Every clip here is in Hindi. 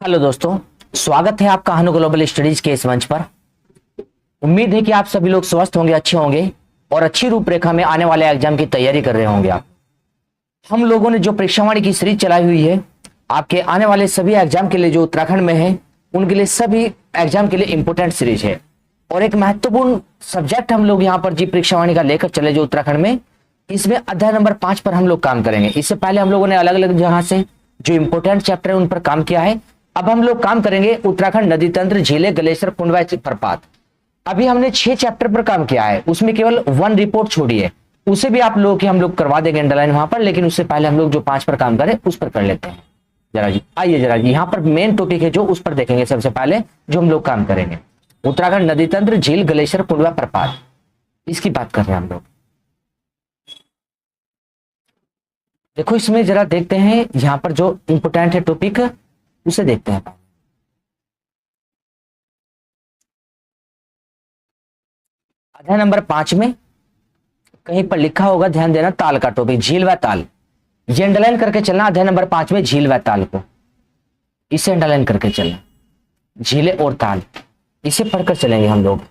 हेलो दोस्तों, स्वागत है आपका हनु ग्लोबल स्टडीज के इस मंच पर। उम्मीद है कि आप सभी लोग स्वस्थ होंगे, अच्छे होंगे और अच्छी रूपरेखा में आने वाले एग्जाम की तैयारी कर रहे होंगे। आप हम लोगों ने जो परीक्षावाणी की सीरीज चलाई हुई है, आपके आने वाले सभी एग्जाम के लिए जो उत्तराखंड में है उनके लिए सभी एग्जाम के लिए इंपोर्टेंट सीरीज है। और एक महत्वपूर्ण सब्जेक्ट हम लोग यहाँ पर जी परीक्षावाणी का लेकर चले जो उत्तराखंड में, इसमें अध्याय नंबर 5 पर हम लोग काम करेंगे। इससे पहले हम लोगों ने अलग अलग जगह से जो इंपोर्टेंट चैप्टर है उन पर काम किया है। अब हम लोग काम करेंगे उत्तराखंड नदी तंत्र, झीलें, ग्लेशियर, कुंड व प्रपात। अभी हमने 6 चैप्टर पर काम किया है, उसमें केवल 1 रिपोर्ट छोड़ी है, उसे भी आप लोग हम लोग करवा देंगे अंडरलाइन वहां पर। लेकिन उससे पहले हम लोग जो 5 पर काम करें उस पर कर लेते हैं। जरा जी आइए, जरा जी यहाँ पर मेन टॉपिक है जो उस पर देखेंगे। सबसे पहले जो हम लोग काम करेंगे उत्तराखंड नदी तंत्र, झील, ग्लेशियर, कुंड व प्रपात, इसकी बात कर रहे हैं हम लोग। देखो इसमें जरा देखते हैं, यहाँ पर जो इंपोर्टेंट है टॉपिक उसे देखते हैं। अध्याय नंबर 5 में कहीं पर लिखा होगा, ध्यान देना, ताल का टॉपिक, झील व ताल। ये अंडरलाइन करके चलना। अध्याय नंबर 5 में झील व ताल को इसे अंडरलाइन करके चलना। झीलें और ताल इसे पढ़कर चलेंगे हम लोग।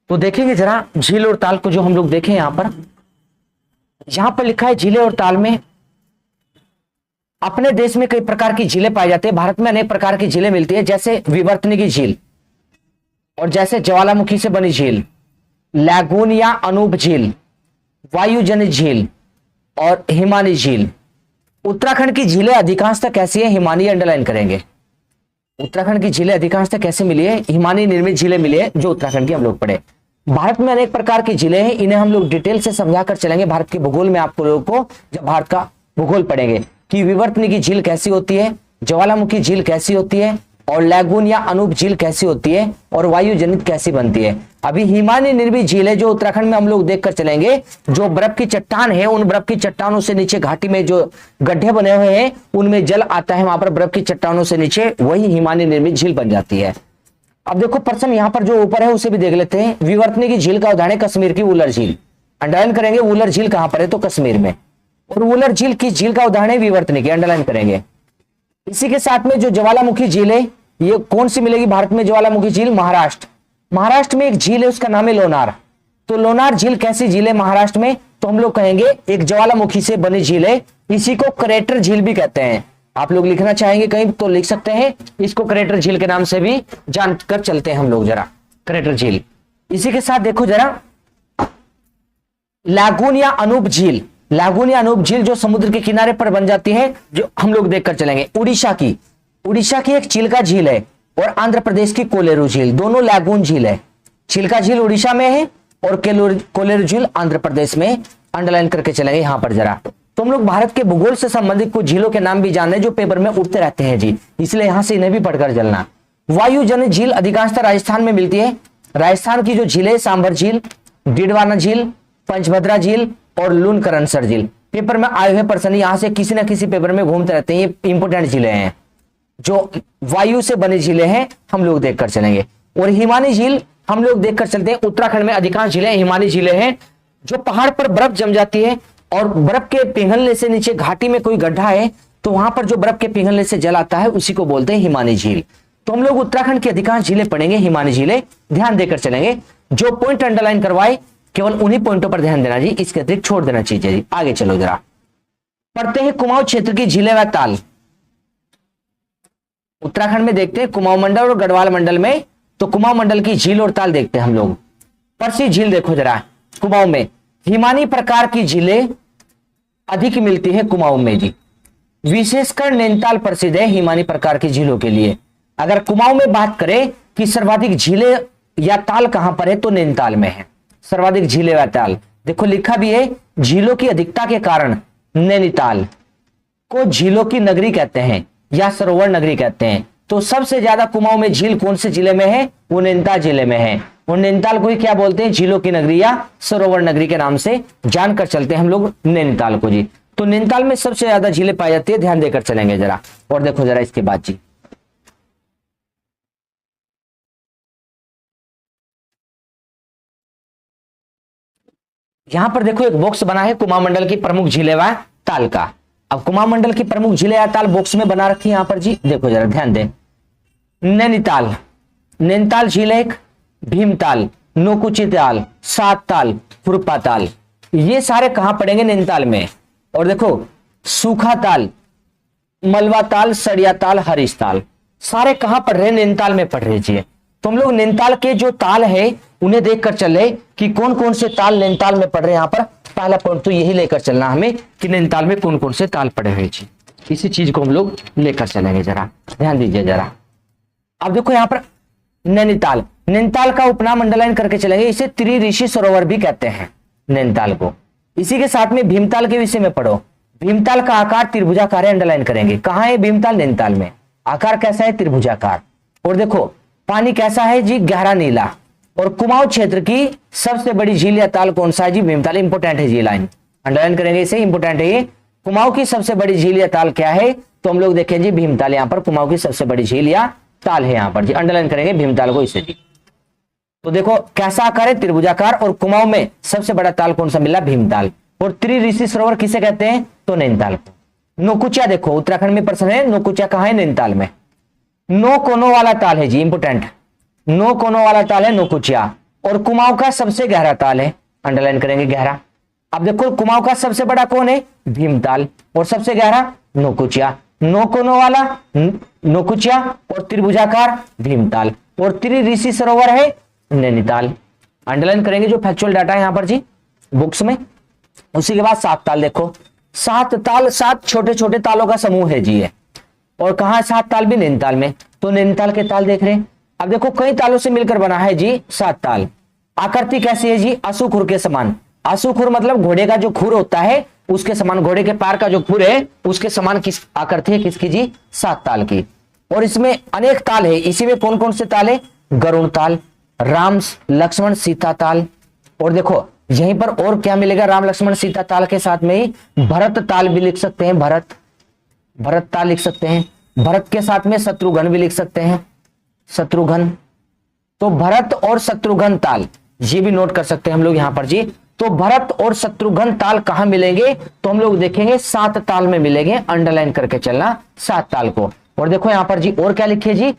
तो देखेंगे जरा झील और ताल को, जो हम लोग देखें यहां पर लिखा है झीलें और ताल में अपने देश में कई प्रकार की झीलें पाई जाती है। भारत में अनेक प्रकार की झीलें मिलती है, जैसे विवर्तनी की झील और जैसे ज्वालामुखी से बनी झील, लैगून या अनूप झील, वायुजनित झील और हिमानी झील। उत्तराखंड की झीलें अधिकांशतः कैसी है? हिमानी अंडरलाइन करेंगे। उत्तराखंड की झीलें अधिकांशतः कैसे मिली है? हिमानी निर्मित झीलें मिली है, जो उत्तराखंड की हम लोग पढ़े। भारत में अनेक प्रकार की झीलें हैं, इन्हें हम लोग डिटेल से समझाकर चलेंगे भारत के भूगोल में। आपको लोगों को जब भारत का भूगोल पढ़ेंगे कि विवर्तनी की झील कैसी होती है, ज्वालामुखी झील कैसी होती है और लैगून या अनूप झील कैसी होती है और वायुजनित कैसी बनती है। अभी हिमानी निर्मित झील है जो उत्तराखंड में हम लोग देखकर चलेंगे। जो बर्फ की चट्टान है, उन बर्फ की चट्टानों से नीचे घाटी में जो गड्ढे बने हुए हैं उनमें जल आता है, वहां पर बर्फ की चट्टानों से नीचे वही हिमानी निर्मित झील बन जाती है। अब देखो प्रश्न यहाँ पर जो ऊपर है उसे भी देख लेते हैं। विवर्तनी की झील का उदाहरण कश्मीर की वुलर झील, अंडरलाइन करेंगे। वुलर झील कहां पर है? तो कश्मीर में। और वुलर झील की झील का उदाहरण विवर्तनी की, अंडरलाइन करेंगे। इसी के साथ में जो ज्वालामुखी झील है, ये कौन सी मिलेगी भारत में? ज्वालामुखी झील महाराष्ट्र में एक झील है, उसका नाम है लोनार। तो लोनार झील कैसी झील है महाराष्ट्र में? तो हम लोग कहेंगे एक ज्वालामुखी से बनी झील है। इसी को क्रेटर झील भी कहते हैं। आप लोग लिखना चाहेंगे कहीं तो लिख सकते हैं, इसको क्रेटर झील के नाम से भी जानकर चलते हैं हम लोग। जरा क्रेटर झील, इसी के साथ देखो जरा लैगून या अनूप झील। लैगून या अनूप झील जो समुद्र के किनारे पर बन जाती है, जो हम लोग देखकर चलेंगे। उड़ीसा की एक चिल्का झील है और आंध्र प्रदेश की कोलेरू झील, दोनों लैगून झील है। चिल्का झील उड़ीसा में है और कोलेरू झील आंध्र प्रदेश में। अंडरलाइन करके चलेंगे यहां पर जरा। तो हम लोग भारत के भूगोल से संबंधित कुछ झीलों के नाम भी जान रहे हैं जो पेपर में उठते रहते हैं जी, इसलिए यहां से इन्हें भी पढ़कर चलना। वायुजनित झील अधिकांशतः राजस्थान में मिलती है। राजस्थान की जो झील है, सांभर झील, डिडवाना झील, पंचभद्रा झील और लूनकरणसर झील। पेपर में आए हुए प्रश्न यहां से किसी ना किसी पेपर में घूमते रहते हैं। ये इंपोर्टेंट झीलें हैं, जो वायु से बनी झीलें हैं, हम लोग देखकर चलेंगे। और हिमानी झील हम लोग देखकर चलते हैं। उत्तराखंड में अधिकांश झीलें हिमानी झीलें हैं, जो पहाड़ पर बर्फ जम जाती है और बर्फ के पिघलने से नीचे घाटी में कोई गड्ढा है तो वहां पर जो बर्फ के पिघलने से जल आता है उसी को बोलते हैं हिमानी झील। तो हम लोग उत्तराखंड की अधिकांश झीलें पढ़ेंगे, हिमानी झीलें, ध्यान देकर चलेंगे। जो पॉइंट अंडरलाइन करवाए केवल उन्हीं पॉइंटों पर ध्यान देना जी, इसके अतिरिक्त छोड़ देना चाहिए जी। आगे चलो जरा पढ़ते हैं कुमाऊं क्षेत्र की झीलें व ताल। उत्तराखंड में देखते हैं कुमाऊं मंडल और गढ़वाल मंडल में। तो कुमाऊं मंडल की झील और ताल देखते हैं हम लोग। परसी झील देखो जरा, कुमाऊं में हिमानी प्रकार की झीलें अधिक मिलती है कुमाऊं में जी। विशेषकर नैनीताल प्रसिद्ध है हिमानी प्रकार की झीलों के लिए। अगर कुमाऊं में बात करें कि सर्वाधिक झीलें या ताल कहां पर है, तो नैनीताल में है सर्वाधिक झीलें व ताल। देखो लिखा भी है, झीलों की अधिकता के कारण नैनीताल को झीलों की नगरी कहते हैं या सरोवर नगरी कहते हैं। तो सबसे ज्यादा कुमाऊं में झील कौन से जिले में है? वो नैनीताल जिले में है। और नैनीताल को ही क्या बोलते हैं? झीलों की नगरी या सरोवर नगरी के नाम से जानकर चलते हैं हम लोग नैनीताल को जी। तो नैनीताल में सबसे ज्यादा झीलें पाई जाती है, ध्यान देकर चलेंगे जरा। और देखो जरा इसके बाद जी, यहां पर देखो एक बॉक्स बना है कुमाऊं मंडल की प्रमुख झीलें व ताल का। अब कुमाऊं मंडल की प्रमुख झीलें या ताल बॉक्स में बना रखी है यहां पर जी। देखो जरा ध्यान दें, नैनीताल, नैनीताल झील एक, भीमताल, नोकुची ताल, सात ताल, खुरपा ताल, ये सारे कहां पड़ेंगे? नैनीताल में। और देखो सूखा ताल, मलवा ताल, सड़िया ताल, हरीश ताल, सारे कहां पढ़ रहे हैं? नैनीताल में पढ़ रहे हैं। तो हम लोग नैनीताल के जो ताल है उन्हें देखकर चले कि कौन कौन से ताल नैनीताल में पढ़ रहे हैं। यहां पर पहला पॉइंट तो यही लेकर चलना हमें कि नैनीताल में कौन कौन से ताल पड़े हुए जी, इसी चीज को हम लोग लेकर चलेंगे। जरा ध्यान दीजिए जरा। अब देखो यहां पर नैनीताल, नैनीताल का उपनाम अंडरलाइन करके चलेंगे, इसे त्रिऋषि सरोवर भी कहते हैं नैनीताल को। इसी के साथ में भीमताल के विषय में पढ़ो। भीमताल का आकार त्रिभुजाकार है, अंडरलाइन करेंगे। कहां है भीमताल? नैनीताल में। आकार कैसा है? त्रिभुजाकार। और देखो पानी कैसा है जी? गहरा नीला। और कुमाऊं क्षेत्र की सबसे बड़ी झील या ताल कौन सा है जी? भीमताल। इंपोर्टेंट है जी, लाइन अंडरलाइन करेंगे इसे, इंपोर्टेंट है ये। कुमाऊं की सबसे बड़ी झील या ताल क्या है? तो हम लोग देखें जी भीमताल। यहां पर कुमाऊं की सबसे बड़ी झील या ताल है यहां पर जी, अंडरलाइन करेंगे भीमताल को इसे जी। तो देखो कैसा आकार है? त्रिभुजाकार। और कुमाऊं में सबसे बड़ा ताल कौन सा मिला? भीमताल। और त्रिऋषि सरोवर किसे कहते हैं? तो नैनीताल को। नोकुचिया देखो उत्तराखंड में प्रश्न है, नोकुचिया कहां है? नैनीताल में। नो कोनों वाला ताल है जी, इंपोर्टेंट। नो कोनों वाला ताल है नोकुचिया। और कुमाऊं का सबसे गहरा ताल है, अंडरलाइन करेंगे गहरा। अब देखो कुमाऊं का सबसे बड़ा कौन है? भीमताल। और सबसे गहरा नोकुचिया। नो कोनों वाला नोकुचिया और त्रिभुजाकार भीमताल। और त्रिऋषि सरोवर है नैनीताल, अंडरलाइन करेंगे जो फैक्चुअल डाटा है यहां पर जी बुक्स में। उसी के बाद सात ताल देखो, सात ताल सात छोटे छोटे तालों का समूह है जी ये। और कहां है सात ताल? भी नैनीताल में। तो नैनीताल के ताल देख रहे हैं। अब देखो कई तालों से मिलकर बना है जी सात ताल। आकृति कैसी है जी? अशुखुर के समान। अशुखुर मतलब घोड़े का जो खुर होता है उसके समान, घोड़े के पैर का जो खुर है उसके समान किस आकृति है? किसकी जी? सात ताल की। और इसमें अनेक ताल है। इसी में कौन कौन से ताल है? गरुण ताल, राम लक्ष्मण सीता ताल। और देखो यहीं पर और क्या मिलेगा? राम लक्ष्मण सीता ताल के साथ में ही भरत ताल भी लिख सकते हैं, भरत, भरत ताल लिख सकते हैं। भरत के साथ में शत्रुघ्न भी लिख सकते हैं, शत्रुघ्न। तो भरत और शत्रुघ्न ताल ये भी नोट कर सकते हैं हम लोग यहां पर जी। तो भरत और शत्रुघ्न ताल कहां मिलेंगे? तो हम लोग देखेंगे सात ताल में मिलेंगे, अंडरलाइन करके चलना सात ताल को। और देखो यहां पर जी और क्या लिखे जी?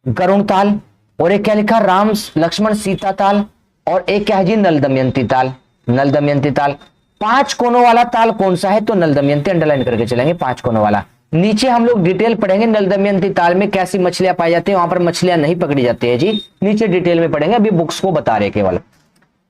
गरुण ताल। और एक क्या लिखा? राम लक्ष्मण सीता ताल। और एक क्या है जी? नल दमयंती ताल, नल दमयंती ताल। पांच कोनों वाला ताल कौन सा है? तो नल दमयंती, अंडरलाइन करके चलेंगे पांच कोनों वाला। नीचे हम लोग डिटेल पढ़ेंगे नल दमयंती ताल में कैसी मछलियां पाई जाती है, वहां पर मछलियां नहीं पकड़ी जाती है जी, नीचे डिटेल में पढ़ेंगे, अभी बुक्स को बता रहे केवल।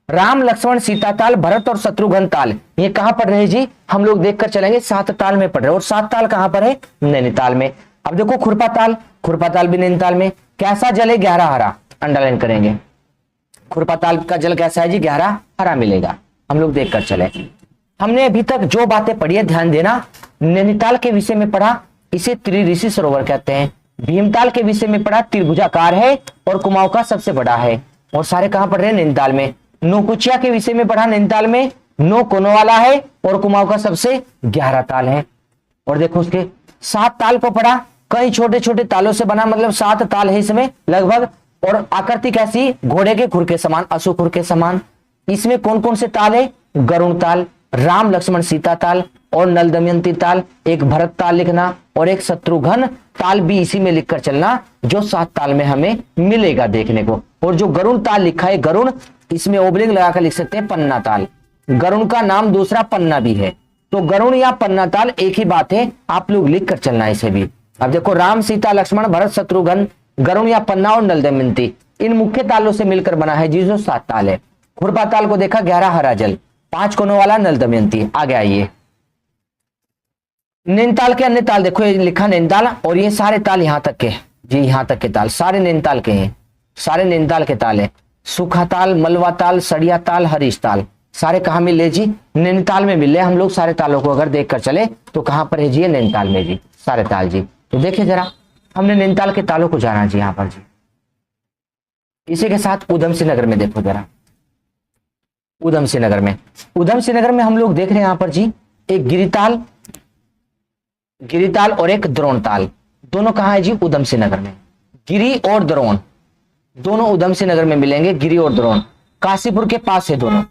राम लक्ष्मण सीता ताल, भरत और शत्रुघ्न ताल ये कहां पढ़ रहे हैं जी? हम लोग देखकर चलेंगे सात ताल में पढ़ रहे हैं। और सात ताल कहां पर है? नैनीताल में। अब देखो खुरपा ताल, खुरपा ताल भी नैनीताल में। कैसा जल है? गहरा हरा, अंडरलाइन करेंगे। खुरपा ताल का जल कैसा है जी? गहरा हरा मिलेगा। हम लोग देखकर चले। हमने अभी तक जो बातें पढ़ी है ध्यान देना। नैनीताल के विषय में पढ़ा, इसे त्रिऋषि सरोवर कहते हैं। भीमताल के विषय में पढ़ा, त्रिभुजाकार है और कुमाऊं का सबसे बड़ा है। और सारे कहां पढ़ रहे हैं? नैनीताल में। नोकुचिया के विषय में पढ़ा, नैनीताल में। नो कोनों वाला है और कुमाऊं का सबसे गहरा ताल है। और देखो उसके सात ताल को पढ़ा, कई छोटे छोटे तालों से बना, मतलब सात ताल है इसमें लगभग। और आकृति कैसी? घोड़े के खुर के समान, अशुखुर के समान। इसमें कौन कौन से ताल है? गरुण ताल, राम लक्ष्मण सीता ताल और नल दमयंती ताल। एक भरत ताल लिखना और एक शत्रुघ्न ताल भी इसी में लिखकर चलना, जो सात ताल में हमें मिलेगा देखने को। और जो गरुण ताल लिखा है, गरुण, इसमें ओबलिंग लगाकर लिख सकते हैं पन्ना ताल। गरुण का नाम दूसरा पन्ना भी है, तो गरुण या पन्ना ताल एक ही बात है, आप लोग लिख कर चलना इसे भी। अब देखो राम सीता लक्ष्मण भरत शत्रुघ्न, गरुण या पन्ना और नल दमयंती, इन मुख्य तालों से मिलकर बना है जी जो सात ताल है। खुरपा ताल को देखा, गहरा हरा जल, पांच कोनों वाला नल दमयंती। आगे आइए नैनीताल के अन्य ताल देखो, ये लिखा नैनीताल, और ये सारे ताल यहां तक के जी, यहां तक के ताल सारे नैनीताल के हैं, सारे नैनीताल के ताल है। सूखा ताल, मलवा ताल, सड़िया ताल, हरीश ताल, सारे कहां मिले जी? नैनीताल में मिले। हम लोग सारे तालों को अगर देखकर चले तो कहां पर है जी? नैनीताल में जी, सारे ताल जी। तो देखिए जरा, हमने नैनीताल के तालों को जाना जी यहां पर जी। इसी के साथ उधम सिंह नगर में देखो जरा, उधम सिंह नगर में, उधम सिंह नगर में हम लोग देख रहे हैं यहां पर जी एक गिरिताल, गिरिताल और एक द्रोण ताल, दोनों कहां है जी? उधम सिंह नगर में। गिरी और द्रोण दोनों उधम सिंह नगर में मिलेंगे, गिरी और द्रोण काशीपुर के पास है दोनों,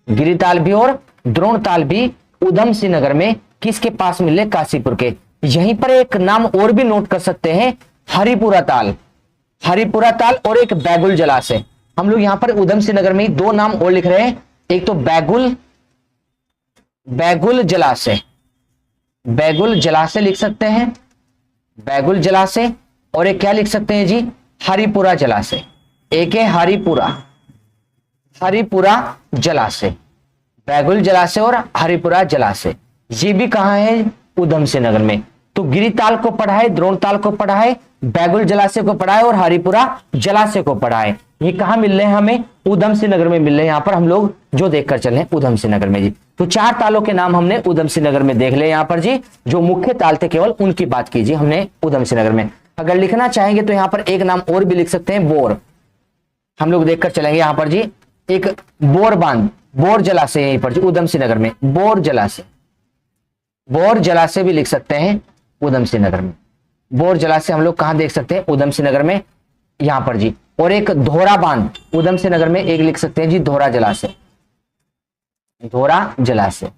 गिरिताल भी और द्रोण ताल भी उधम सिंह नगर में किसके पास मिले? काशीपुर के। यहीं पर एक नाम और भी नोट कर सकते हैं, हरिपुरा ताल, हरिपुरा ताल और एक बैगुल जलाशय। हम लोग यहां पर उधम सिंह नगर में ही दो नाम और लिख रहे हैं, एक तो बैगुल, बैगुल जलाशय, बैगुल जलाशय लिख सकते हैं, बैगुल जलाशय, और एक क्या लिख सकते हैं जी, हरिपुरा जलाशय। एक है हरिपुरा, हरिपुरा जलाशय, बैगुल जलाशय और हरिपुरा जलाशय। ये भी कहां है, उधम सिंह नगर में। तो गिरिताल को पढ़ा है, द्रोणताल को पढ़ा है, बैगुल जलाशय को पढ़ा है और हरिपुरा जलाशय को पढ़ा है। ये कहां मिल रहे हैं हमें, उधम सिंह नगर में मिल रहे हैं। यहां पर हम लोग जो देखकर चले उधम सिंह नगर में जी। तो चार तालों के नाम हमने उधम सिंह नगर में देख ले। यहां पर जी जो मुख्य ताल थे केवल उनकी बात कीजिए हमने उधम सिंह नगर में। अगर लिखना चाहेंगे तो यहां पर एक नाम और भी लिख सकते हैं, बोर। हम लोग देखकर चलेंगे यहां पर जी, एक बोर बांध, बोर जलाशय यहीं पर जी उधम सिंह नगर में, बोर जलाशय, बोर जलाशय भी लिख सकते हैं उधम सिंह नगर में। बोर जलाशय हम लोग कहां देख सकते हैं, उधम सिंह नगर में, यहां पर जी। और एक धोरा बांध उधम सिंह नगर में एक लिख सकते हैं जी, धोरा जलाशय, धोरा जलाशय।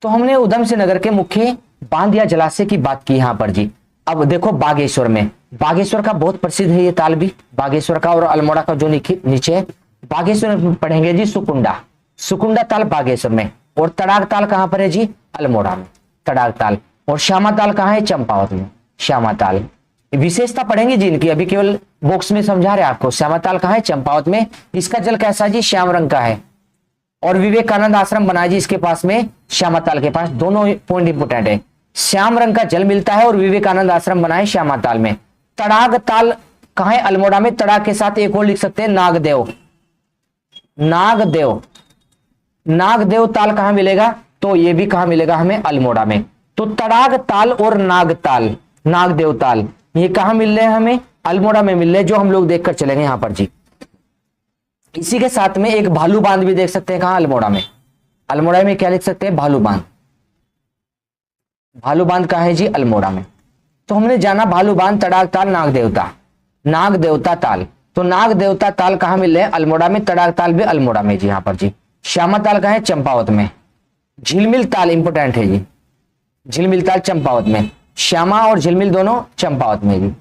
तो हमने उधम सिंह नगर के मुख्य बांध या जलाशय की बात की यहां पर जी। अब देखो बागेश्वर में, बागेश्वर का बहुत प्रसिद्ध है ये ताल भी, बागेश्वर का और अल्मोड़ा का जो नीचे है। बागेश्वर में पढ़ेंगे जी सुकुंडा, सुकुंडा ताल बागेश्वर में। और तड़ाग ताल कहां पर है जी, अल्मोड़ा में, तड़ाग ताल। और श्यामा ताल कहां है, चंपावत में, श्यामा ताल। विशेषता पढ़ेंगे जी इनकी, अभी केवल बॉक्स में समझा रहे आपको। श्यामा ताल कहां है, चंपावत में। इसका जल कैसा जी, श्याम रंग का है। और विवेकानंद आश्रम बना जी इसके पास में, श्यामा ताल के पास। दोनों पॉइंट इंपोर्टेंट है, श्याम रंग का जल मिलता है और विवेकानंद आश्रम बना है श्यामा ताल में। तड़ाग ताल कहां है, अल्मोड़ा में। तड़ाग के साथ एक और लिख सकते हैं, नागदेव, नागदेव, नागदेव ताल कहां मिलेगा, तो ये भी कहां मिलेगा हमें, अल्मोड़ा में। तो तड़ाग ताल और नागताल, नागदेव ताल, ये कहां मिल रहे हैं हमें, अल्मोड़ा में मिल रहे हैं, जो हम लोग देखकर चलेंगे यहां पर जी। इसी के साथ में एक भालू बांध भी देख सकते हैं, कहां, अल्मोड़ा में। अल्मोड़ा में क्या लिख सकते हैं, भालू बांध, भालू बांध कहां है जी, अल्मोड़ा में। तो हमने जाना भालू बांध, तड़ाग ताल, नाग देवता, नाग देवता ताल। तो नाग देवता ताल कहां मिल रहे हैं, अल्मोड़ा में। तड़ाग ताल भी अल्मोड़ा में जी, यहां पर जी। श्यामा ताल कहां है, चंपावत में। झिलमिल ताल इंपोर्टेंट है जी, झिलमिल ताल चंपावत में। श्यामा और झिलमिल दोनों चंपावत में जी।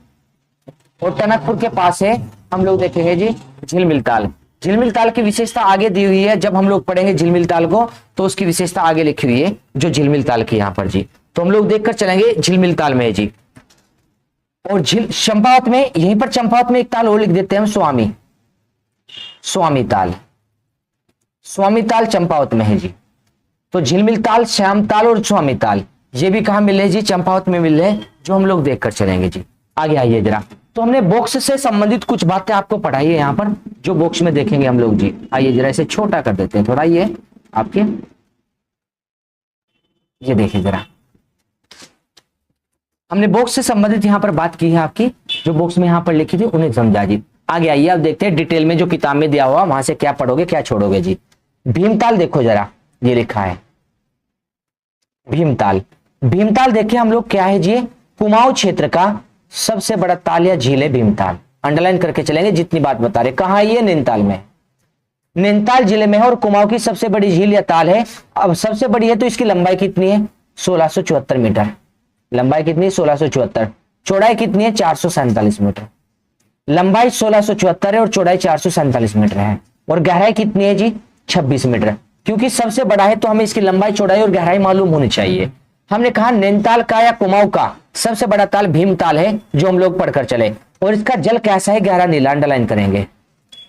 और टनकपुर के पास है, हम लोग देखेंगे जी झिलमिल ताल। झिलमिल ताल की विशेषता आगे दी हुई है, जब हम लोग पढ़ेंगे झिलमिल ताल को तो उसकी विशेषता आगे लिखी हुई है, जो झिलमिल ताल की यहां पर जी। तो हम लोग देखकर चलेंगे झिलमिल ताल में है जी। और चंपावत में, यहीं पर चंपावत में एक ताल और लिख देते हैं हम, स्वामी, स्वामी ताल, स्वामी ताल चंपावत में है जी। तो झिलमिल ताल, श्याम ताल और स्वामी ताल, ये भी कहां मिल रहे जी, चंपावत में मिल रहे, जो हम लोग देखकर चलेंगे जी। आगे आइए जरा। तो हमने बॉक्स से संबंधित कुछ बातें आपको पढ़ाई है यहां पर, जो बॉक्स में देखेंगे हम लोग जी। आइए जरा इसे छोटा कर देते हैं थोड़ा, ये आपके, ये देखिए जरा, हमने बॉक्स से संबंधित यहां पर बात की है आपकी, जो बॉक्स में यहां पर लिखी थी उन्हें समझा जी। आगे आइए अब देखते हैं डिटेल में, जो किताब में दिया हुआ वहां से क्या पढ़ोगे क्या छोड़ोगे जी। भीमताल देखो जरा, ये लिखा है भीमताल। भीमताल देखिए हम लोग क्या है जी, कुमाऊं क्षेत्र का सबसे बड़ा ताल या झील है भीमताल। अंडरलाइन करके चलेंगे जितनी बात बता रहे। कहां ये, नैनीताल में, नैनीताल जिले में है। और कुमाऊं की सबसे बड़ी झील या ताल है। अब सबसे बड़ी है तो इसकी लंबाई कितनी है, 1674 मीटर। लंबाई कितनी, 1674। चौड़ाई कितनी है, 447 मीटर। लंबाई 1674 है और चौड़ाई 447 मीटर है। और गहराई कितनी है जी, 26 मीटर। क्योंकि सबसे बड़ा है तो हमें इसकी लंबाई, चौड़ाई और गहराई मालूम होनी चाहिए। हमने कहा नैनीताल का या कुमाऊं का सबसे बड़ा ताल भीमताल है, जो हम लोग पढ़कर चले। और इसका जल कैसा है, गहरा नीला। अंडरलाइन करेंगे।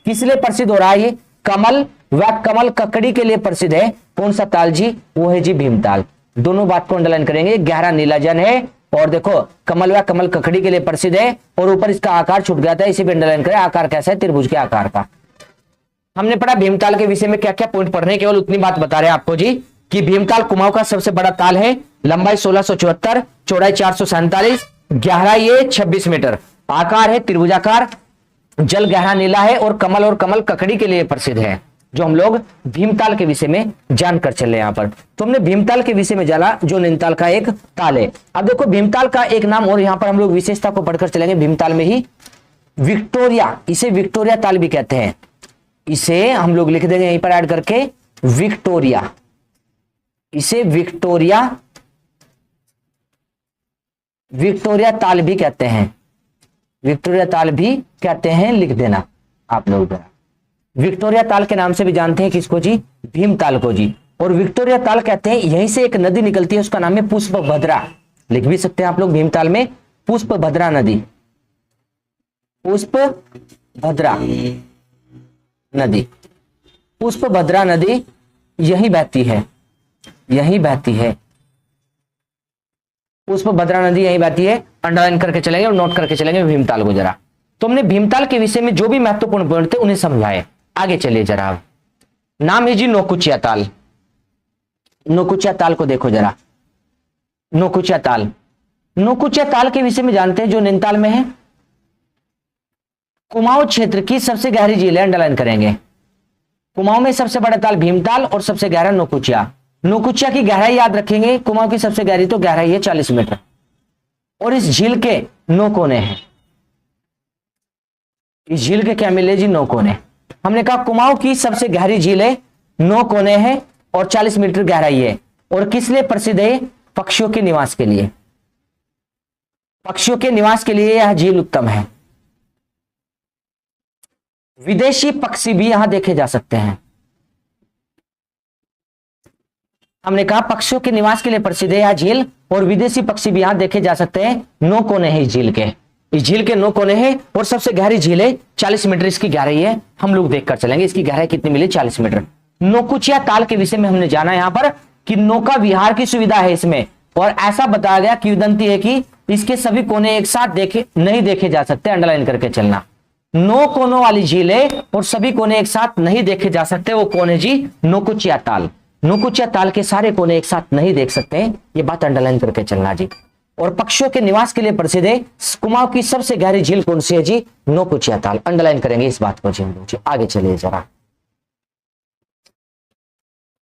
किस लिए प्रसिद्ध हो रहा है ये, कमल व कमल ककड़ी के लिए प्रसिद्ध है। कौन सा ताल जी, वो है जी भीमताल। दोनों बात को अंडरलाइन करेंगे। गहरा नीला जल है और देखो कमल व कमल ककड़ी के लिए प्रसिद्ध है। और ऊपर इसका आकार छूट गया था, इसी पे अंडरलाइन करें। आकार कैसा है, त्रिभुज के आकार का। हमने पढ़ा भीमताल के विषय में क्या क्या पॉइंट पढ़ने, केवल उतनी बात बता रहे हैं आपको जी, कि भीमताल कुमाऊं का सबसे बड़ा ताल है। लंबाई 1674, चौड़ाई 447, गहराई है 26 मीटर, आकार है त्रिभुजाकार, जल गहरा नीला है और कमल ककड़ी के लिए प्रसिद्ध है, जो हम लोग भीमताल के विषय में जानकर चले यहां पर। तो हमने भीमताल के विषय में जाना, जो नैनीताल का एक ताल है। अब देखो भीमताल का एक नाम और यहां पर हम लोग विशेषता को पढ़कर चलेंगे। भीमताल में ही विक्टोरिया, इसे विक्टोरिया ताल भी कहते हैं। इसे हम लोग लिख देंगे यहीं पर ऐड करके, विक्टोरिया। इसे विक्टोरिया ताल भी कहते हैं। विक्टोरिया ताल भी कहते हैं, लिख देना आप लोग जरा। विक्टोरिया ताल के नाम से भी जानते हैं किसको जी? भीमताल को जी। और विक्टोरिया ताल कहते हैं, यहीं से एक नदी निकलती है, उसका नाम है पुष्पभद्रा। लिख भी सकते हैं आप लोग भीमताल में पुष्पभद्रा नदी, पुष्पभद्रा नदी, पुष्पभद्रा नदी यही बहती है, यही बहती है, पुष्पभद्रा नदी यही बहती है। अंडरलाइन करके चलेंगे और नोट करके चलेंगे भीमताल को जरा। तो हमने भीमताल के विषय में जो भी महत्वपूर्ण पॉइंट थे उन्हें समझाए। आगे चलिए जरा। नाम है जी नौकुचिया ताल। नौकुचिया ताल को देखो जरा, नौकुचिया ताल। नौकुचिया ताल के विषय में जानते हैं, जो नैनीताल में है। कुमाऊं क्षेत्र की सबसे गहरी झील है, अंडरलाइन करेंगे। कुमाऊं में सबसे बड़ा ताल भीमताल और सबसे गहरा नौकुचिया। नौकुचिया की गहराई याद रखेंगे, कुमाऊं की सबसे गहरी तो गहराई है 40 मीटर। और इस झील के 9 कोने हैं। इस झील के क्या मिले जी? 9 कोने। हमने कहा कुमाऊं की सबसे गहरी झील है, 9 कोने हैं और 40 मीटर गहराई है। और किस लिए प्रसिद्ध है? पक्षियों के निवास के लिए। पक्षियों के निवास के लिए यह झील उत्तम है। विदेशी पक्षी भी यहां देखे जा सकते हैं। हमने कहा पक्षियों के निवास के लिए प्रसिद्ध है यह झील, और विदेशी पक्षी भी यहां देखे जा सकते हैं। 9 कोने हैं इस झील के। इस झील के 9 कोने हैं और सबसे गहरी झील है, 40 मीटर इसकी गहराई है। हम लोग देखकर चलेंगे इसकी गहराई कितनी मिली, 40 मीटर। नौकुचिया ताल के विषय में हमने जाना यहां पर कि नौका विहार की सुविधा है इसमें, और ऐसा बताया गया किंवदंती है कि इसके सभी कोने एक साथ नहीं देखे जा सकते। अंडरलाइन करके चलना। 9 कोनों वाली झील है और सभी कोने एक साथ नहीं देखे जा सकते। वो कौन है जी? नौकुचिया ताल। नौकुचिया ताल के सारे कोने एक साथ नहीं देख सकते, ये बात अंडरलाइन करके चलना जी। और पक्षियों के निवास के लिए प्रसिद्ध है। कुमाऊं की सबसे गहरी झील कौन सी है जी? नौकुचिया ताल। अंडरलाइन करेंगे इस बात को जी। आगे चलिए जरा,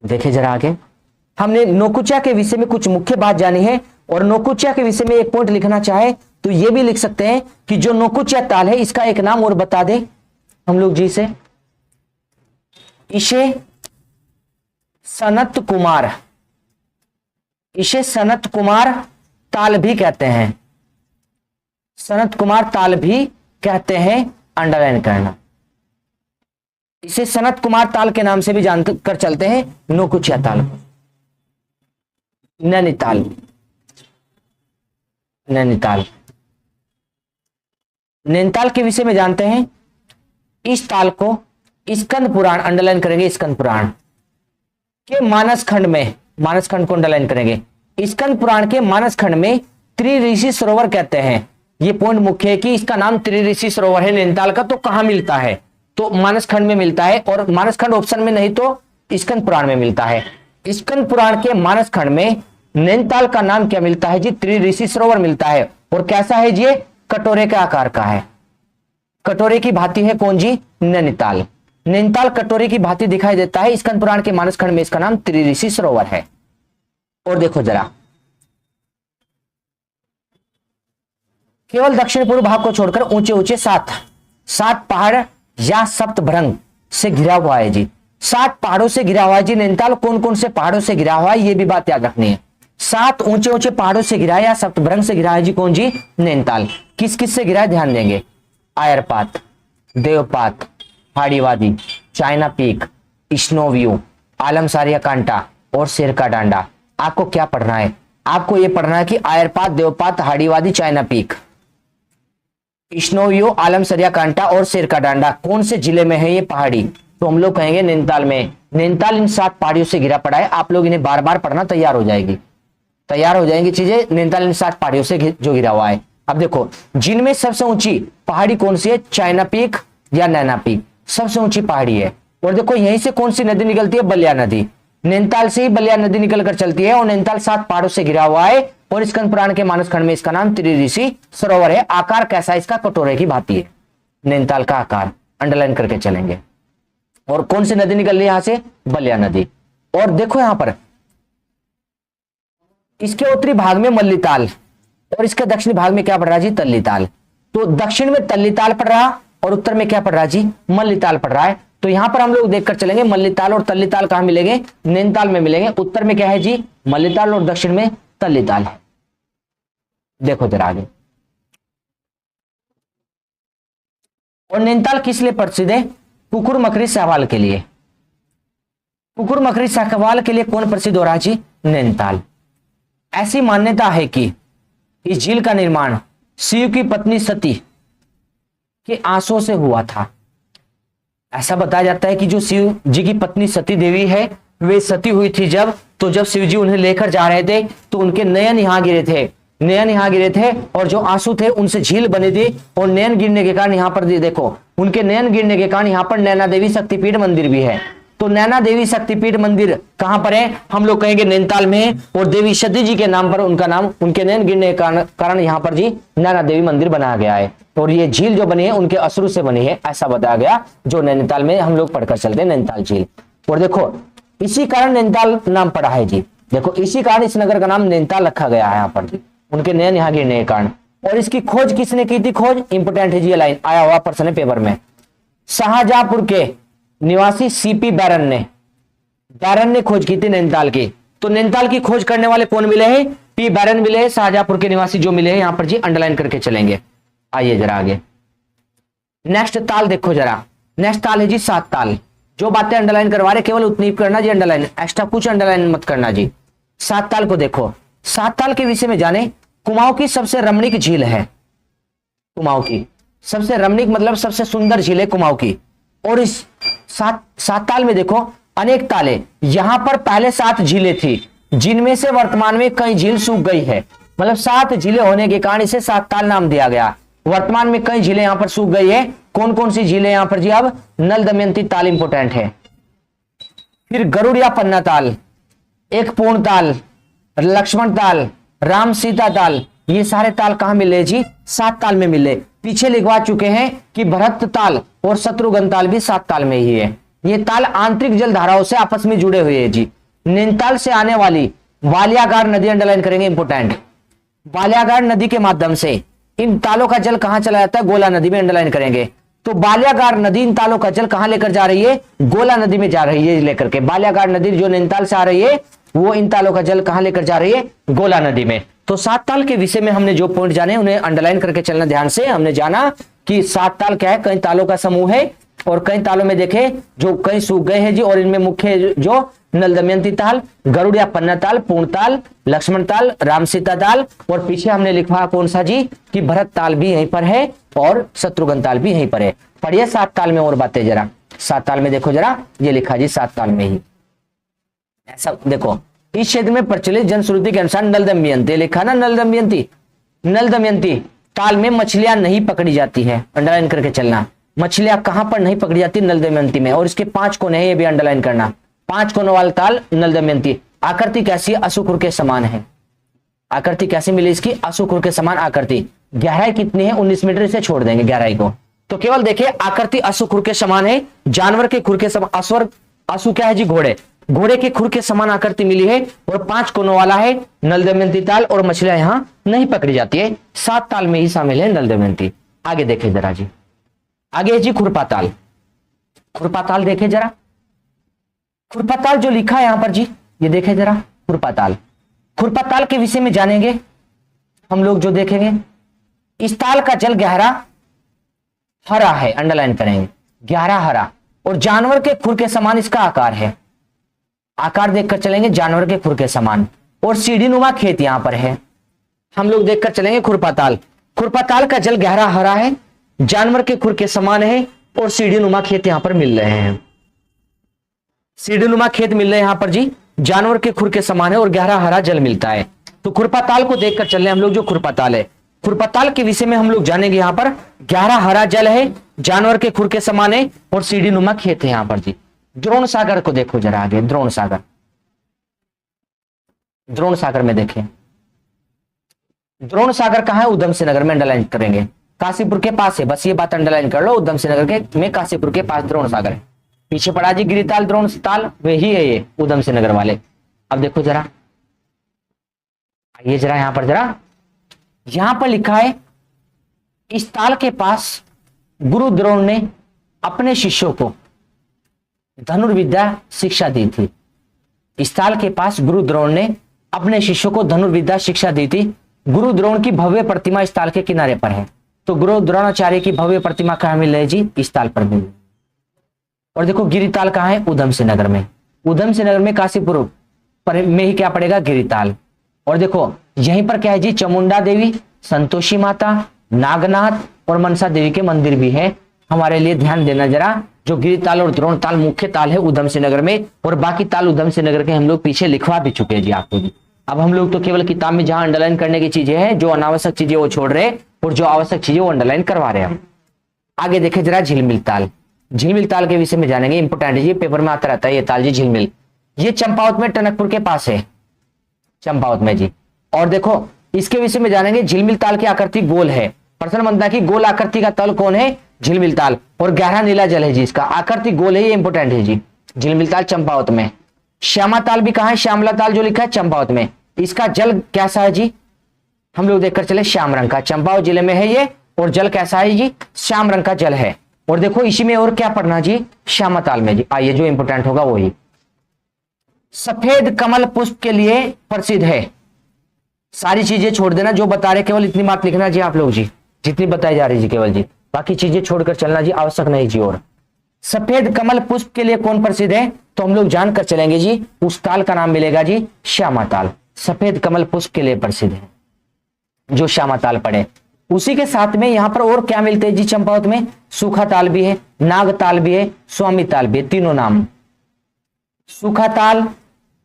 देखे जरा आगे। हमने नौकुचिया के विषय में कुछ मुख्य बात जानी है, और नौकुचिया के विषय में एक पॉइंट लिखना चाहे तो यह भी लिख सकते हैं कि जो नौकुचिया ताल है इसका एक नाम और बता दे हम लोग जी से। इसे सनत कुमार, इसे सनत कुमार ताल भी कहते हैं। सनत कुमार ताल भी कहते हैं, अंडरलाइन करना। इसे सनत कुमार ताल के नाम से भी जानकर चलते हैं। नौकुचिया ताल को नैनीताल, नैनीताल, नैनीताल के विषय में जानते हैं। इस ताल को स्कंद पुराण, अंडरलाइन करेंगे स्कंद पुराण के मानस खंड में, मानस खंड को अंडरलाइन करेंगे। स्कंद पुराण के मानस खंड में त्रिऋषि सरोवर कहते हैं। ये पॉइंट मुख्य है कि इसका नाम त्रिऋषि सरोवर है नैनीताल का। तो कहां मिलता है? तो मानस खंड में मिलता है, और मानस खंड ऑप्शन में नहीं तो स्कंद पुराण में मिलता है। स्कंद पुराण के मानस खंड में नैनीताल का नाम क्या मिलता है जी? त्रिऋषि सरोवर मिलता है। और कैसा है जी? कटोरे के आकार का है, कटोरे की भांति है। कौन जी? नैनीताल। नैनीताल कटोरे की भांति दिखाई देता है। स्कंद पुराण के मानस खंड में इसका नाम त्रिऋषि सरोवर है। और देखो जरा, केवल दक्षिण पूर्व भाग को छोड़कर ऊंचे ऊंचे 7 पहाड़ या सप्तभृंग से घिरा हुआ है जी। 7 पहाड़ों से घिरा हुआ है जी नैनीताल। कौन कौन से पहाड़ों से घिरा हुआ है ये भी बात याद रखनी है। 7 ऊंचे ऊंचे पहाड़ों से घिरा है या सप्तभृंग से घिरा है जी। कौन जी? नैनीताल। किस किस से घिरा है ध्यान देंगे। आयरपात, देवपात, हाड़ीवादी, चाइना पीक, स्नो व्यू, आलमसारिया कांटा और शेर का डांडा। आपको क्या पढ़ना है? आपको यह पढ़ना है कि आयरपात, देवपात, हाड़ीवादी, चाइना पीक, स्नो व्यू, आलमसरिया कांटा और शेर का डांडा कौन से जिले में है ये पहाड़ी? तो हम लोग कहेंगे नैनीताल में। नैनीताल इन 7 पहाड़ियों से घिरा पड़ा है। आप लोग इन्हें बार बार पढ़ना, तैयार हो जाएगी, तैयार हो जाएंगी चीजें। नैनीताल इन 7 पहाड़ियों से जो घिरा हुआ है। अब देखो, जिनमें सबसे ऊंची पहाड़ी कौन सी है? चाइना पीक या नैना पीक सबसे ऊंची पहाड़ी है। और देखो यहीं से कौन सी नदी निकलती है? बलिया नदी। नैनीताल से ही बलिया नदी निकलकर चलती है। और नैनीताल 7 पहाड़ों से घिरा हुआ है। और स्कंद पुराण के मानस खंड में इसका नाम त्रिऋषि सरोवर है। आकार कैसा है इसका? कटोरे की भांति है नैनीताल का आकार। अंडरलाइन करके चलेंगे। और कौन सी नदी निकल रही है यहां से? बलिया नदी। और देखो यहां पर इसके उत्तरी भाग में मल्लीताल और इसके दक्षिणी भाग में क्या पड़ रहा है जी? तल्लीताल। तो दक्षिण में तल्लीताल पड़ रहा और उत्तर में क्या पड़ रहा है जी? मल्लीताल पड़ रहा है। तो यहां पर हम लोग देखकर चलेंगे मल्लीताल और तल्लीताल कहां मिलेंगे? नैनीताल में मिलेंगे। उत्तर में क्या है जी? मल्लीताल और दक्षिण में तल्लीताल है। देखो जरा आगे, और नैनीताल किस लिए प्रसिद्ध है? कुकुर मकरी सहवाल के लिए। कुकुर मकरी सहवाल के लिए कौन प्रसिद्ध हो रहा है जी? नैनीताल। ऐसी मान्यता है कि इस झील का निर्माण शिव की पत्नी सती के आंसुओं से हुआ था। ऐसा बताया जाता है कि जो शिव जी की पत्नी सती देवी है, वे सती हुई थी जब शिव जी उन्हें लेकर जा रहे थे तो उनके नयन यहां गिरे थे और जो आंसू थे उनसे झील बनी थी। और नयन गिरने के कारण यहां पर देखो, उनके नयन गिरने के कारण यहां पर नैना देवी शक्तिपीठ मंदिर भी है। तो नैना देवी शक्तिपीठ मंदिर कहां पर है? हम लोग कहेंगे नैनीताल में। और देवी सती जी के नाम पर उनका नाम, उनके नयन गिरने के कारण यहां पर जी नैना देवी मंदिर बनाया गया है। और ये झील जो बनी है उनके अश्रु से बनी है, ऐसा बताया गया, जो नैनीताल में हम लोग पढ़कर चलते हैं, नैनीताल झील। और देखो इसी कारण नैनीताल नाम पड़ा है जी। देखो इसी कारण इस नगर का नाम नैनीताल रखा गया है यहाँ पर जी, उनके नयन यहाँ गिरने के कारण। और इसकी खोज किसने की थी? खोज इंपोर्टेंट है जी, ये लाइन आया हुआ प्रश्न है पेपर में। शाहजहांपुर के निवासी सीपी बैरन ने खोज की थी नैनीताल की। तो नैनीताल की खोज करने वाले कौन मिले हैं? पी बैरन मिले हैं। शाहजहांपुर के निवासी जो मिले हैं यहां पर जी अंडरलाइन करके चलेंगे। आइए जरा आगे, नेक्स्ट ताल देखो जरा। नेक्स्ट ताल है जी सात ताल। जो बातें अंडरलाइन करवा रहे केवल उतनी करना जी अंडरलाइन, एक्स्ट्रा कुछ अंडरलाइन मत करना जी। सात ताल को देखो। सात ताल के विषय में जाने। कुमाऊं की सबसे रमणीक झील है। कुमाऊं की सबसे रमणीक मतलब सबसे सुंदर झील है कुमाऊं की। और इस सात ताल में देखो अनेक ताले। यहां पर पहले 7 झीलें थी, जिनमें से वर्तमान में कई झील सूख गई है। मतलब 7 झीलें होने के कारण इसे सात ताल नाम दिया गया। वर्तमान में कई झीलें यहां पर सूख गई है। कौन कौन सी झीलें यहां पर जी? अब नल दमयंती ताल इंपोर्टेंट है, फिर गरुड़ या पन्ना ताल, एक पूर्ण ताल, लक्ष्मण ताल, राम सीता ताल। ये सारे ताल कहां मिले जी? सात ताल में मिले। पीछे लिखवा चुके हैं कि भरत ताल और शत्रुघ्न ताल भी सात ताल में ही है। ये ताल आंतरिक जल धाराओं से आपस में जुड़े हुए हैं जी। नैनीताल से आने वाली बालियागार नदी अंडरलाइन करेंगे, इंपोर्टेंट। बालियागार नदी के माध्यम से इन तालों का जल कहां चला जाता है? गोला नदी में अंडरलाइन करेंगे। तो बालियागार नदी इन तालों का जल कहां लेकर जा रही है? गोला नदी में जा रही है लेकर के। बालियागार नदी जो नैनीताल से आ रही है वो इन तालों का जल कहां लेकर जा रही है? गोला नदी में। तो सात ताल के विषय में हमने जो पॉइंट जाने उन्हें अंडरलाइन करके चलना ध्यान से। हमने जाना कि सात ताल क्या है? कई तालों का समूह है। और कई तालों में देखे जो कई सूख गए हैं जी। और इनमें मुख्य जो नल दमयंती ताल, गरुड़ या पन्ना ताल, पूर्ण ताल, लक्ष्मण ताल, राम सीता ताल। और पीछे हमने लिखा कौन सा जी? कि भरत ताल भी यहीं पर है और शत्रुघ्न ताल भी यहीं पर है। पढ़िए सात ताल में और बातें जरा। सात ताल में देखो जरा, ये लिखा जी सात ताल में ही। ऐसा देखो इस क्षेत्र में प्रचलित जनश्रुति के अनुसार नल दमयंती लिखा ना, नल दमयंती ताल में मछलियां नहीं पकड़ी जाती है। अंडरलाइन करके चलना। मछलियां कहां पर नहीं पकड़ी जाती? नल दमयंती में। और इसके 5 कोने हैं, ये भी अंडरलाइन करना। 5 कोनों वाला ताल नल दमयंती। आकृति कैसी है? अशुकुर के समान है। आकृति कैसी मिली इसकी? अशुकुर के समान आकृति। गहराई कितनी है? 19 मीटर। इसे छोड़ देंगे गहराई को। तो केवल देखिए आकृति अशुकुर के समान है, जानवर के खुर के समान। अशु क्या है जी? घोड़े के खुर के समान आकृति मिली है और 5 कोनों वाला है नल दमयंती ताल। और मछलियां यहां नहीं पकड़ी जाती है। 7 ताल में ही शामिल है नल दमयंती। आगे देखे जरा जी, आगे जी खुरपा ताल। खुरपा ताल देखे जरा। खुरपा ताल जो लिखा है यहां पर जी, ये देखे जरा खुरपा ताल। खुरपा ताल के विषय में जानेंगे हम लोग। जो देखेंगे इस ताल का जल गहरा हरा है, अंडरलाइन करेंगे, गहरा हरा। और जानवर के खुर के समान इसका आकार है। आकार देखकर चलेंगे, जानवर के खुर के समान। और सीढ़ी नुमा खेत यहां पर है, हम लोग देखकर चलेंगे खुरपा ताल। खुरपा ताल का जल गहरा हरा है, जानवर के खुर के समान है और सीढ़ी नुमा खेत यहां पर मिल रहे हैं। सीढ़ी नुमा खेत मिल रहे हैं यहां पर जी, जानवर के खुर के समान है और गहरा हरा जल मिलता है। तो खुरपा ताल को देखकर चल रहे हैं हम लोग। जो खुरपा ताल है, खुरपा ताल के विषय में हम लोग जानेंगे। यहां पर गहरा हरा जल है, जानवर के खुर के समान है और सीढ़ी नुमा खेत है यहां पर जी। द्रोण सागर को देखो जरा आगे। द्रोण सागर, द्रोण सागर में देखें। द्रोण सागर कहां है? उधम सिंह नगर में अंडरलाइन करेंगे। काशीपुर के पास है, बस ये बात अंडरलाइन कर लो। उधम सिंह नगर के में काशीपुर के पास द्रोण सागर है। पीछे पड़ा जी गिरिताल, द्रोण ताल वही है ये उधम सिंह नगर वाले। अब देखो जरा, आइए जरा यहां पर जरा। यहां पर लिखा है इस ताल के पास गुरु द्रोण ने अपने शिष्यों को धनुर्विद्या शिक्षा दी थी। इस ताल के पास गुरु द्रोण ने अपने शिष्यों को धनुर्विद्या शिक्षा दी थी। गुरु द्रोण की भव्य प्रतिमा इस ताल के किनारे पर है। तो गुरु द्रोणाचार्य की भव्य प्रतिमा कहाँ मिल रही है जी? इस ताल पर मिल रही है। और देखो गिरिताल कहाँ है? उधम सिंह नगर में। उधम सिंह नगर में काशीपुर में ही क्या पड़ेगा? गिरिताल। और देखो यहीं पर क्या है जी? चामुंडा देवी, संतोषी माता, नागनाथ और मनसा देवी के मंदिर भी है। हमारे लिए ध्यान देना जरा, जो गिरिताल और द्रोण ताल मुख्य ताल है उधम सिंह नगर में, और बाकी ताल उधम सिंह नगर के हम लोग पीछे लिखवा भी चुके हैं जी आपको जी। अब हम लोग तो केवल किताब में जहां अंडरलाइन करने की चीजें हैं, जो अनावश्यक चीजें वो छोड़ रहे और जो आवश्यक चीजें वो अंडरलाइन करवा रहे हैं। आगे देखे जरा झिलमिल ताल। झिलमिल ताल के विषय में जानेंगे, इंपोर्टेंट है ये, पेपर में आता रहता है ये ताल जी झिलमिल। ये चंपावत में टनकपुर के पास है, चंपावत में जी। और देखो इसके विषय में जानेंगे, झिलमिल ताल की आकृति गोल है। प्रश्न बनता है कि गोल आकृति का तल कौन है? झिलमिल ताल। और गहरा नीला जल है जी, इसका आकृति गोल है, ये इंपोर्टेंट है जी। झिलमिल ताल चंपावत में। श्यामा ताल भी कहां है? श्यामला ताल जो लिखा है चंपावत में। इसका जल कैसा है जी? हम लोग देखकर चले, श्याम रंग का। चंपावत जिले में है ये, और जल कैसा है जी? श्याम रंग का जल है। और देखो इसी में और क्या पढ़ना जी? श्यामा ताल में जी। आइए जो इंपोर्टेंट होगा वही। सफेद कमल पुष्प के लिए प्रसिद्ध है। सारी चीजें छोड़ देना जो बता रहे, केवल इतनी बात लिखना जी आप लोग जी, जितनी बताई जा रही जी केवल जी, बाकी चीजें छोड़कर चलना जी, आवश्यक नहीं जी। और सफेद कमल पुष्प के लिए कौन प्रसिद्ध है? तो हम लोग जानकर चलेंगे जी, उस ताल का नाम मिलेगा जी श्यामा ताल। सफेद कमल पुष्प के लिए प्रसिद्ध है जो श्यामा ताल पड़े। उसी के साथ में यहां पर और क्या मिलते हैं जी चंपावत में? सूखा ताल भी है, नाग ताल भी है, स्वामी ताल भी है। तीनों नाम, सूखा ताल,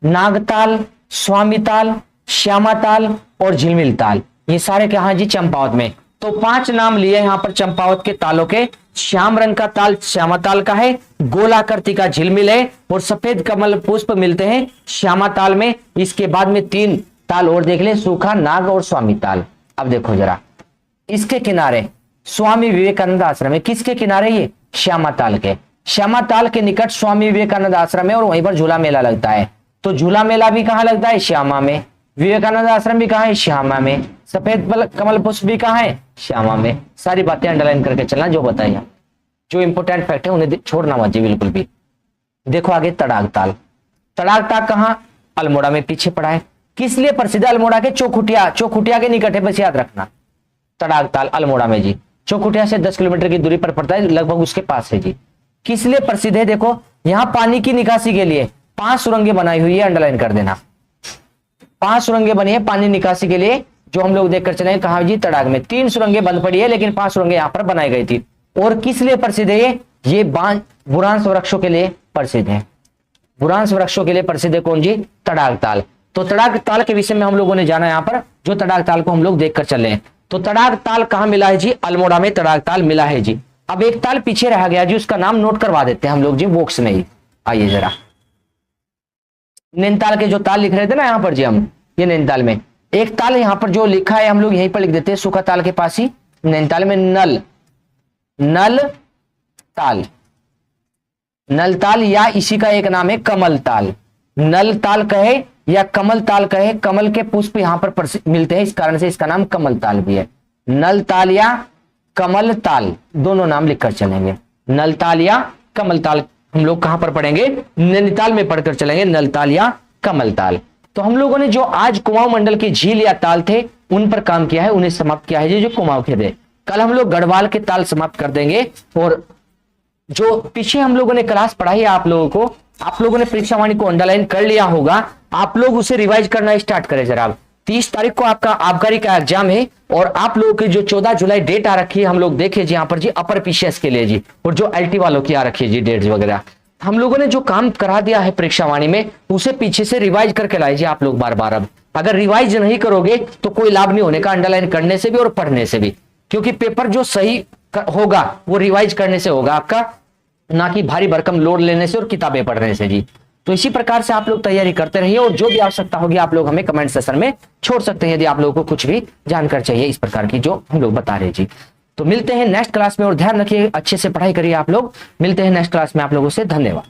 नाग ताल, स्वामी ताल, श्यामा ताल और झिलमिल ताल, ये सारे कहां जी? चंपावत में। तो 5 नाम लिए यहां पर चंपावत के तालों के। श्याम रंग का ताल श्यामा ताल का है, गोलाकृति का झिलमिल है, और सफेद कमल पुष्प मिलते हैं श्यामा ताल में। इसके बाद में 3 ताल और देख ले, सूखा, नाग और स्वामी ताल। अब देखो जरा, इसके किनारे स्वामी विवेकानंद आश्रम है। किसके किनारे? ये श्यामा ताल के। श्यामा ताल के निकट स्वामी विवेकानंद आश्रम है, और वहीं पर झूला मेला लगता है। तो झूला मेला भी कहां लगता है? श्यामा में। विवेकानंद आश्रम भी कहां है? श्यामा में। सफेद कमल पुष्प भी कहां है? श्यामा में। सारी बातें अंडरलाइन करके चलना, जो बताइए, जो इंपोर्टेंट फैक्ट है उन्हें छोड़ना मत जी बिल्कुल भी। देखो आगे तड़ाग ताल। तड़ाग ताल कहां? अल्मोड़ा में, पीछे पड़ा है। किस लिए प्रसिद्ध है? अल्मोड़ा के चौखुटिया, चौखुटिया के निकट है, बस याद रखना। तड़ाग ताल अल्मोड़ा में जी, चौखुटिया से 10 किलोमीटर की दूरी पर पड़ता है, लगभग उसके पास है जी। किस लिए प्रसिद्ध है? देखो यहां पानी की निकासी के लिए 5 सुरंगें बनाई हुई है, अंडरलाइन कर देना। 5 सुरंगें बनी है पानी निकासी के लिए, जो हम लोग देखकर चले। कहा जी? तड़ाग में। 3 सुरंगें बंद पड़ी है, लेकिन 5 सुरंगें यहां पर बनाई गई थी। और किस लिए प्रसिद्ध है? ये बुरांश वृक्षों के लिए प्रसिद्ध है। बुरांश वृक्षों के लिए प्रसिद्ध है कौन जी? तड़ाग ताल। तो तड़ाग ताल के विषय में हम लोगों ने जाना यहाँ पर, जो तड़ाग ताल को हम लोग देखकर चले। तो तड़ाग ताल कहां मिला है जी? अल्मोड़ा में तड़ाग ताल मिला है जी। अब एक ताल पीछे रह गया जी, उसका नाम नोट करवा देते हैं हम लोग जी बॉक्स में ही। आइए जरा, नैनीताल के जो ताल लिख रहे थे ना यहाँ पर जी हम, ये नैनीताल में एक ताल यहाँ पर जो लिखा है हम लोग यहीं पर लिख देते हैं, सूखा ताल के पास ही नैनीताल में। नल ताल, नल ताल, या इसी का एक नाम है कमल ताल। नल ताल कहे या कमल ताल कहे, कमल के पुष्प यहाँ पर मिलते हैं, इस कारण से इसका नाम कमल ताल भी है। नल ताल या कमल ताल, दोनों नाम लिखकर चलेंगे। नल ताल या कमल ताल हम लोग कहां पर पढ़ेंगे? नैनीताल में पढ़कर चलेंगे, नल ताल या कमल ताल। तो हम लोगों ने जो आज कुमाऊं मंडल के झील या ताल थे उन पर काम किया है, उन्हें समाप्त किया है जो कुमाऊं के थे। कल हम लोग गढ़वाल के ताल समाप्त कर देंगे। और जो पीछे हम लोगों ने क्लास पढ़ाई है आप लोगों को, आप लोगों ने परीक्षा वाणी को अंडरलाइन कर लिया होगा, आप लोग उसे रिवाइज करना स्टार्ट करें जरा। 30 तारीख को आपका आबकारी का एग्जाम है, और आप लोगों की जो 14 जुलाई डेट आ रखी है हम लोग देखे जी यहाँ पर जी, अपर पीसीएस के लिए जी, और जो एलटी वालों की आ रखी है जी डेट्स वगैरह। हम लोगों ने जो काम करा दिया है परीक्षा वाणी में, उसे पीछे से रिवाइज करके लाइए आप लोग बार बार। अब अगर रिवाइज नहीं करोगे तो कोई लाभ नहीं होने का अंडरलाइन करने से भी और पढ़ने से भी, क्योंकि पेपर जो सही होगा वो रिवाइज करने से होगा आपका, ना कि भारी भरकम लोड लेने से और किताबें पढ़ने से जी। तो इसी प्रकार से आप लोग तैयारी करते रहिए, और जो भी आवश्यकता होगी आप लोग हमें कमेंट सेक्शन में छोड़ सकते हैं, यदि आप लोगों को कुछ भी जानकारी चाहिए इस प्रकार की जो हम लोग बता रहे हैं जी। तो मिलते हैं नेक्स्ट क्लास में, और ध्यान रखिए अच्छे से पढ़ाई करिए आप लोग। मिलते हैं नेक्स्ट क्लास में आप लोगों से, धन्यवाद।